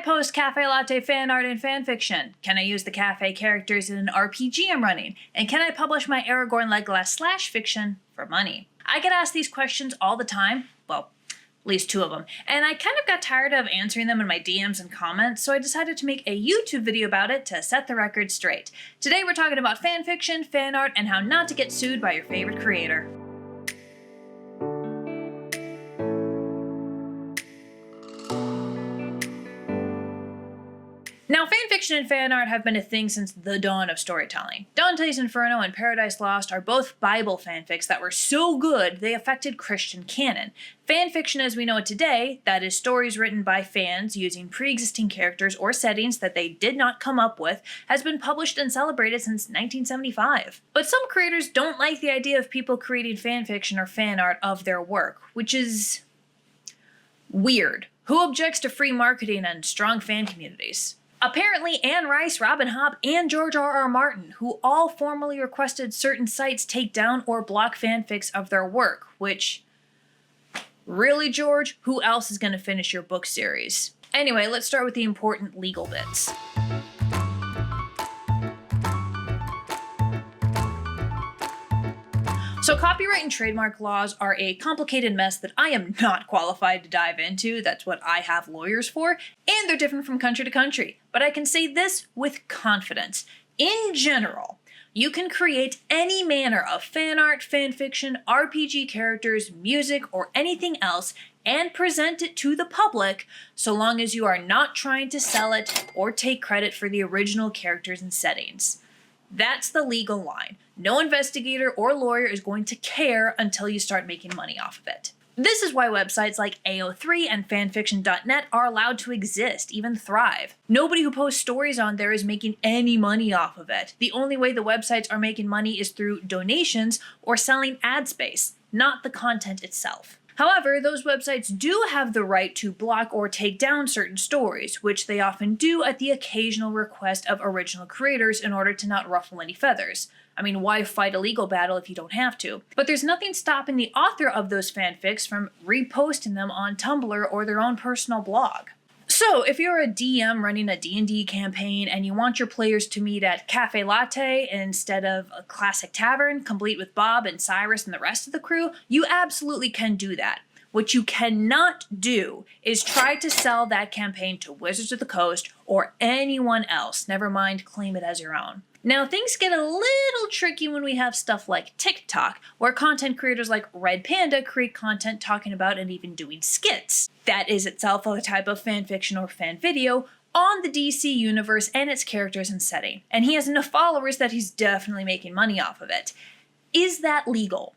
post cafe latte fan art and fan fiction? Can I use the cafe characters in an RPG I'm running? And can I publish my Aragorn Legolas / fiction for money? I get asked these questions all the time. Well, at least 2 of them. And I kind of got tired of answering them in my DMs and comments, so I decided to make a YouTube video about it to set the record straight. Today we're talking about fan fiction, fan art, and how not to get sued by your favorite creator. Now, fanfiction and fan art have been a thing since the dawn of storytelling. Dante's Inferno and Paradise Lost are both Bible fanfics that were so good they affected Christian canon. Fanfiction as we know it today, that is stories written by fans using pre-existing characters or settings that they did not come up with, has been published and celebrated since 1975. But some creators don't like the idea of people creating fanfiction or fan art of their work, which is weird. Who objects to free marketing and strong fan communities? Apparently, Anne Rice, Robin Hobb, and George R.R. Martin, who all formally requested certain sites take down or block fanfics of their work, which, really, George? Who else is going to finish your book series? Anyway, let's start with the important legal bits. So copyright and trademark laws are a complicated mess that I am not qualified to dive into. That's what I have lawyers for, and they're different from country to country. But I can say this with confidence. In general, you can create any manner of fan art, fan fiction, RPG characters, music, or anything else and present it to the public so long as you are not trying to sell it or take credit for the original characters and settings. That's the legal line. No investigator or lawyer is going to care until you start making money off of it. This is why websites like AO3 and fanfiction.net are allowed to exist, even thrive. Nobody who posts stories on there is making any money off of it. The only way the websites are making money is through donations or selling ad space, not the content itself. However, those websites do have the right to block or take down certain stories, which they often do at the occasional request of original creators in order to not ruffle any feathers. I mean, why fight a legal battle if you don't have to? But there's nothing stopping the author of those fanfics from reposting them on Tumblr or their own personal blog. So, if you're a DM running a D&D campaign and you want your players to meet at Cafe Latte instead of a classic tavern, complete with Bob and Cyrus and the rest of the crew, you absolutely can do that. What you cannot do is try to sell that campaign to Wizards of the Coast or anyone else, never mind claim it as your own. Now, things get a little tricky when we have stuff like TikTok, where content creators like Red Panda create content talking about and even doing skits. That is itself a type of fanfiction or fan video on the DC universe and its characters and setting. And he has enough followers that he's definitely making money off of it. Is that legal?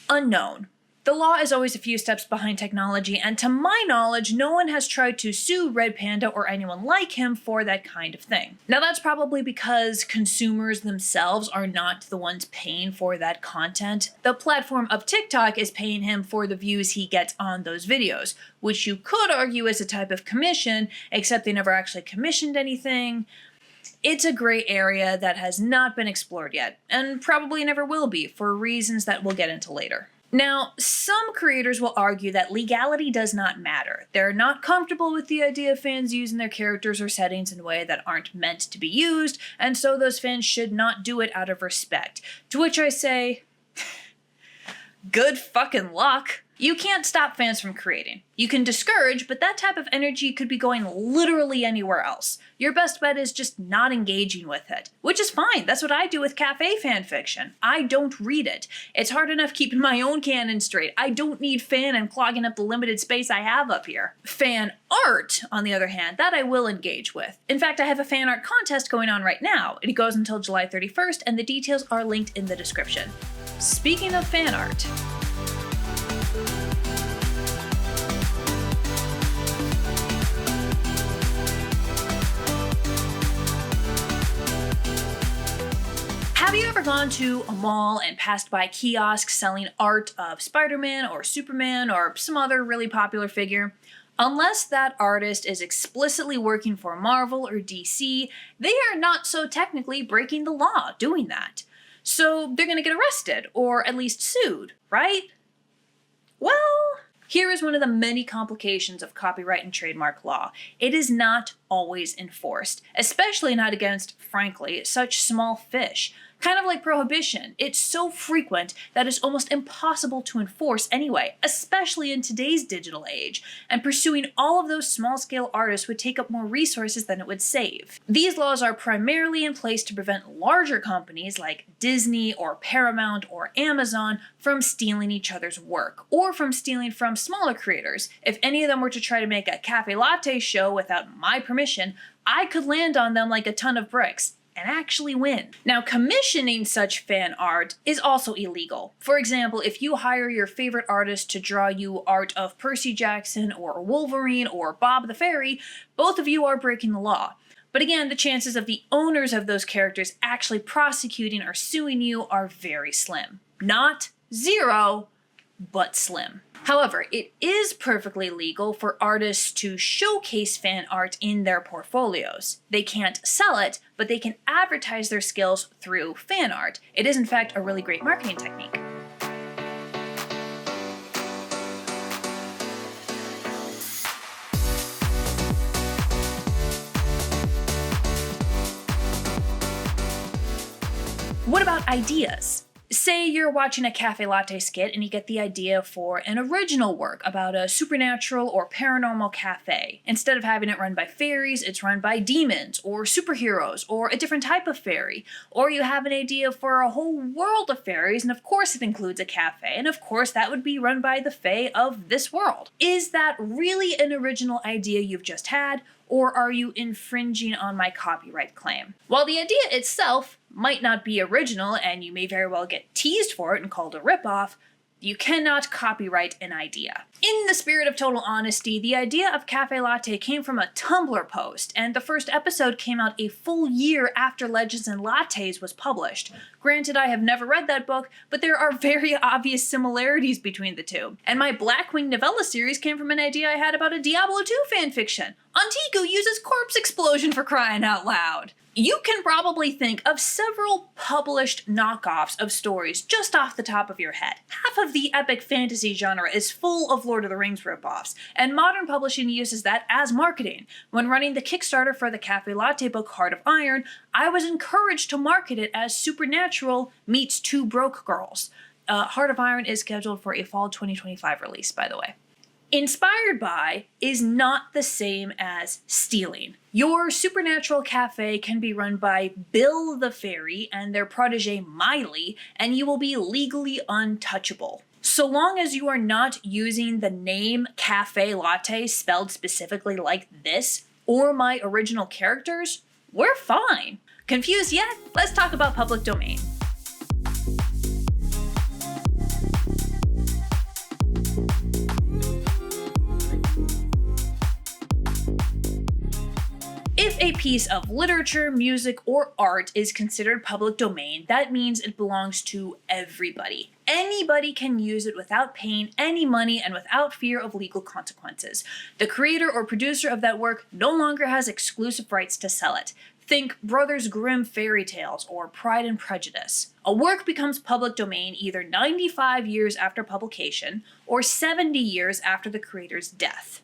Unknown. The law is always a few steps behind technology, and to my knowledge, no one has tried to sue Red Panda or anyone like him for that kind of thing. Now that's probably because consumers themselves are not the ones paying for that content. The platform of TikTok is paying him for the views he gets on those videos, which you could argue is a type of commission, except they never actually commissioned anything. It's a gray area that has not been explored yet, and probably never will be, for reasons that we'll get into later. Now, some creators will argue that legality does not matter. They're not comfortable with the idea of fans using their characters or settings in a way that aren't meant to be used, and so those fans should not do it out of respect. To which I say, good fucking luck. You can't stop fans from creating. You can discourage, but that type of energy could be going literally anywhere else. Your best bet is just not engaging with it, which is fine. That's what I do with cafe fanfiction. I don't read it. It's hard enough keeping my own canon straight. I don't need fan and clogging up the limited space I have up here. Fan art, on the other hand, that I will engage with. In fact, I have a fan art contest going on right now. It goes until July 31st, and the details are linked in the description. Speaking of fan art, have you ever gone to a mall and passed by kiosks selling art of Spider-Man or Superman or some other really popular figure? Unless that artist is explicitly working for Marvel or DC, they are not so technically breaking the law doing that. So they're gonna get arrested, or at least sued, right? Well, Here is one of the many complications of copyright and trademark law. It is not always enforced, especially not against, frankly, such small fish. Kind of like prohibition, it's so frequent that it's almost impossible to enforce anyway, especially in today's digital age, and pursuing all of those small-scale artists would take up more resources than it would save. These laws are primarily in place to prevent larger companies like Disney or Paramount or Amazon from stealing each other's work, or from stealing from smaller creators. If any of them were to try to make a cafe latte show without my permission, I could land on them like a ton of bricks and actually win. Now, commissioning such fan art is also illegal. For example, if you hire your favorite artist to draw you art of Percy Jackson or Wolverine or Bob the Fairy, both of you are breaking the law. But again, the chances of the owners of those characters actually prosecuting or suing you are very slim. Not zero, but slim. However, it is perfectly legal for artists to showcase fan art in their portfolios. They can't sell it, but they can advertise their skills through fan art. It is in fact a really great marketing technique. What about ideas? Say you're watching a cafe latte skit and you get the idea for an original work about a supernatural or paranormal cafe. Instead of having it run by fairies, it's run by demons or superheroes or a different type of fairy. Or you have an idea for a whole world of fairies, and of course it includes a cafe, and of course that would be run by the fae of this world. Is that really an original idea you've just had, or are you infringing on my copyright claim? While the idea itself might not be original and you may very well get teased for it and called a ripoff, you cannot copyright an idea. In the spirit of total honesty, the idea of Cafe Latte came from a Tumblr post, and the first episode came out a full year after Legends and Lattes was published. Granted, I have never read that book, but there are very obvious similarities between the two. And my Blackwing novella series came from an idea I had about a Diablo 2 fanfiction. Antigu uses corpse explosion, for crying out loud. You can probably think of several published knockoffs of stories just off the top of your head. Half of the epic fantasy genre is full of Lord of the Rings ripoffs, and modern publishing uses that as marketing. When running the Kickstarter for the Cafe Latte book Heart of Iron, I was encouraged to market it as Supernatural meets Two Broke Girls. Heart of Iron is scheduled for a fall 2025 release, by the way. Inspired by is not the same as stealing. Your supernatural cafe can be run by Bill the Fairy and their protege Miley, and you will be legally untouchable. So long as you are not using the name Cafe Latte spelled specifically like this, or my original characters, we're fine. Confused yet? Let's talk about public domain. If a piece of literature, music, or art is considered public domain, that means it belongs to everybody. Anybody can use it without paying any money and without fear of legal consequences. The creator or producer of that work no longer has exclusive rights to sell it. Think Brothers Grimm fairy tales or Pride and Prejudice. A work becomes public domain either 95 years after publication or 70 years after the creator's death.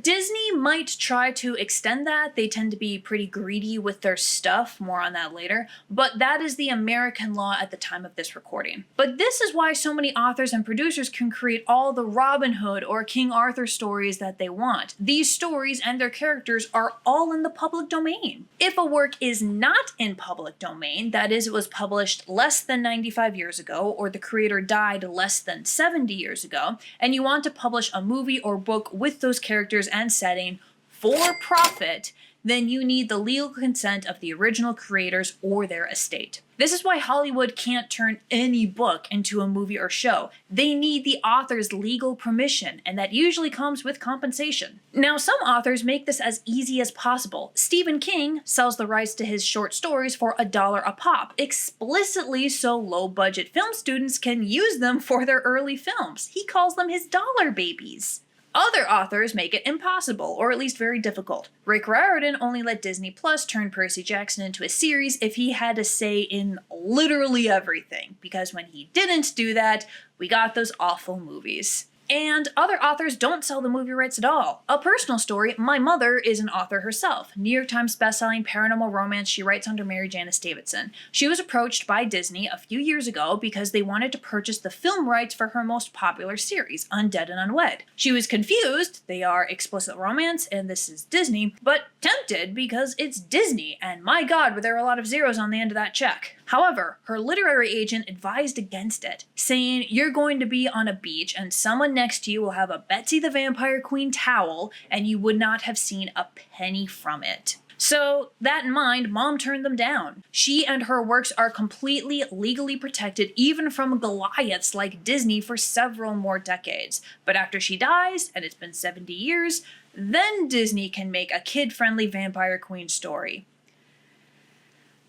Disney might try to extend that. They tend to be pretty greedy with their stuff, more on that later, but that is the American law at the time of this recording. But this is why so many authors and producers can create all the Robin Hood or King Arthur stories that they want. These stories and their characters are all in the public domain. If a work is not in public domain, that is, it was published less than 95 years ago, or the creator died less than 70 years ago, and you want to publish a movie or book with those characters and setting for profit, then you need the legal consent of the original creators or their estate. This is why Hollywood can't turn any book into a movie or show. They need the author's legal permission, and that usually comes with compensation. Now, some authors make this as easy as possible. Stephen King sells the rights to his short stories for $1 a pop, explicitly so low-budget film students can use them for their early films. He calls them his dollar babies. Other authors make it impossible, or at least very difficult. Rick Riordan only let Disney Plus turn Percy Jackson into a series if he had a say in literally everything, because when he didn't do that, we got those awful movies. And other authors don't sell the movie rights at all. A personal story, my mother is an author herself. New York Times bestselling paranormal romance she writes under Mary Janice Davidson. She was approached by Disney a few years ago because they wanted to purchase the film rights for her most popular series, Undead and Unwed. She was confused, they are explicit romance and this is Disney, but tempted because it's Disney, and my god, were there a lot of zeros on the end of that check. However, her literary agent advised against it, saying you're going to be on a beach and someone next to you will have a Betsy the Vampire Queen towel and you would not have seen a penny from it. So, that in mind, Mom turned them down. She and her works are completely legally protected even from Goliaths like Disney for several more decades. But after she dies, and it's been 70 years, then Disney can make a kid-friendly Vampire Queen story.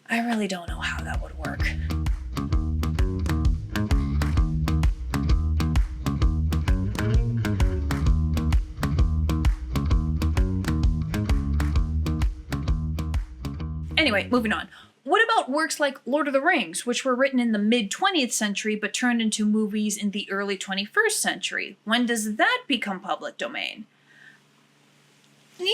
I really don't know how that would work. Anyway, moving on. What about works like Lord of the Rings, which were written in the mid-20th century but turned into movies in the early 21st century? When does that become public domain? Yeah,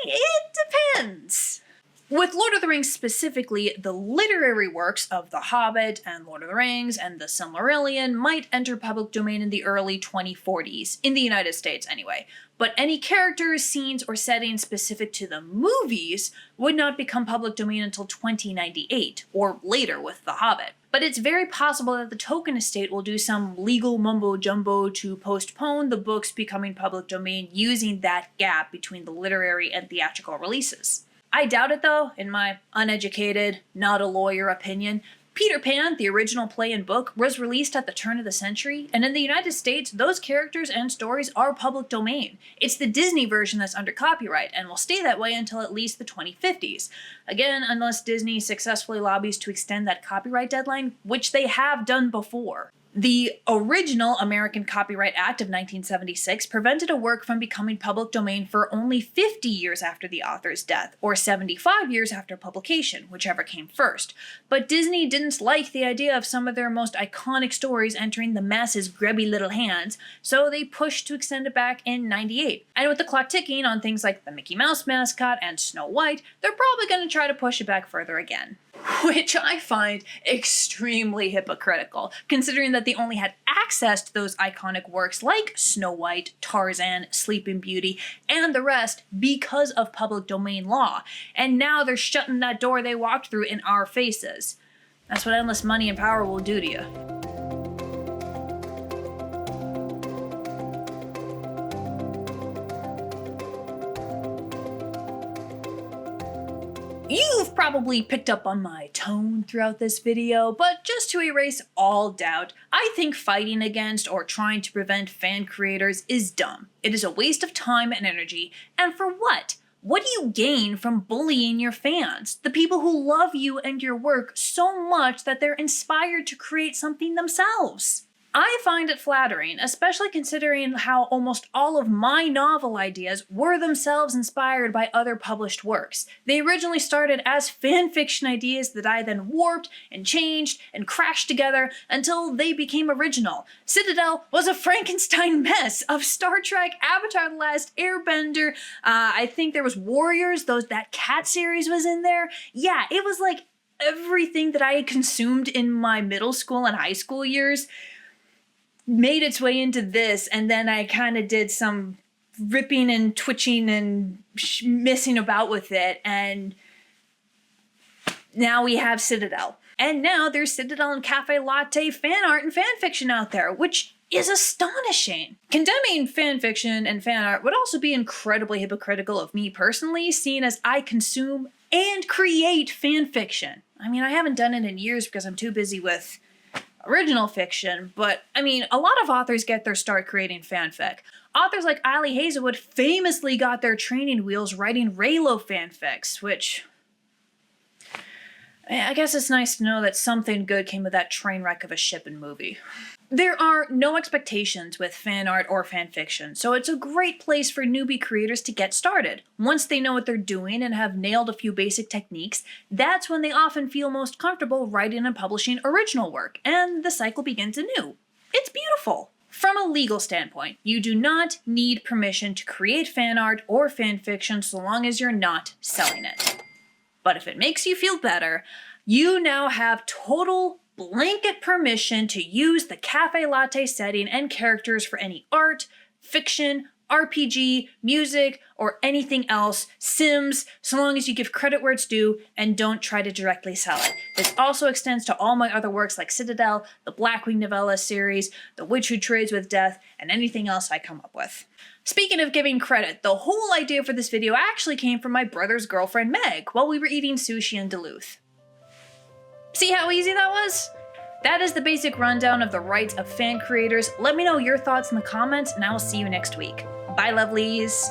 it depends. With Lord of the Rings specifically, the literary works of The Hobbit and Lord of the Rings and the Silmarillion might enter public domain in the early 2040s, in the United States anyway. But any characters, scenes, or settings specific to the movies would not become public domain until 2098, or later with The Hobbit. But it's very possible that the Tolkien estate will do some legal mumbo-jumbo to postpone the books becoming public domain using that gap between the literary and theatrical releases. I doubt it though, in my uneducated, not a lawyer opinion. Peter Pan, the original play and book, was released at the turn of the century, and in the United States, those characters and stories are public domain. It's the Disney version that's under copyright, and will stay that way until at least the 2050s. Again, unless Disney successfully lobbies to extend that copyright deadline, which they have done before. The original American Copyright Act of 1976 prevented a work from becoming public domain for only 50 years after the author's death, or 75 years after publication, whichever came first. But Disney didn't like the idea of some of their most iconic stories entering the masses' grubby little hands, so they pushed to extend it back in '98. And with the clock ticking on things like the Mickey Mouse mascot and Snow White, they're probably going to try to push it back further again. Which I find extremely hypocritical, considering that they only had access to those iconic works like Snow White, Tarzan, Sleeping Beauty, and the rest because of public domain law, and now they're shutting that door they walked through in our faces. That's what endless money and power will do to you. You've probably picked up on my tone throughout this video, but just to erase all doubt, I think fighting against or trying to prevent fan creators is dumb. It is a waste of time and energy, and for what? What do you gain from bullying your fans? The people who love you and your work so much that they're inspired to create something themselves. I find it flattering, especially considering how almost all of my novel ideas were themselves inspired by other published works. They originally started as fanfiction ideas that I then warped and changed and crashed together until they became original. Citadel was a Frankenstein mess of Star Trek, Avatar: The Last Airbender, I think there was Warriors, that cat series was in there. Yeah, it was like everything that I had consumed in my middle school and high school years made its way into this, and then I kind of did some ripping and twitching and messing about with it, and now we have Citadel. And now there's Citadel and Cafe Latte fan art and fan fiction out there, which is astonishing. Condemning fan fiction and fan art would also be incredibly hypocritical of me personally, seeing as I consume and create fan fiction. I mean, I haven't done it in years because I'm too busy with original fiction, but I mean, a lot of authors get their start creating fanfic. Authors like Ali Hazelwood famously got their training wheels writing Raylo fanfics, which I guess it's nice to know that something good came of that train wreck of a ship and movie. There are no expectations with fan art or fan fiction, so it's a great place for newbie creators to get started. Once they know what they're doing and have nailed a few basic techniques, that's when they often feel most comfortable writing and publishing original work, and the cycle begins anew. It's beautiful. From a legal standpoint, you do not need permission to create fan art or fan fiction so long as you're not selling it. But if it makes you feel better, you now have total blanket permission to use the cafe latte setting and characters for any art, fiction, RPG, music, or anything else, Sims, so long as you give credit where it's due and don't try to directly sell it. This also extends to all my other works like Citadel, the Blackwing novella series, The Witch Who Trades with Death, and anything else I come up with. Speaking of giving credit, the whole idea for this video actually came from my brother's girlfriend Meg while we were eating sushi in Duluth. See how easy that was? That is the basic rundown of the rights of fan creators. Let me know your thoughts in the comments, and I will see you next week. Bye, lovelies!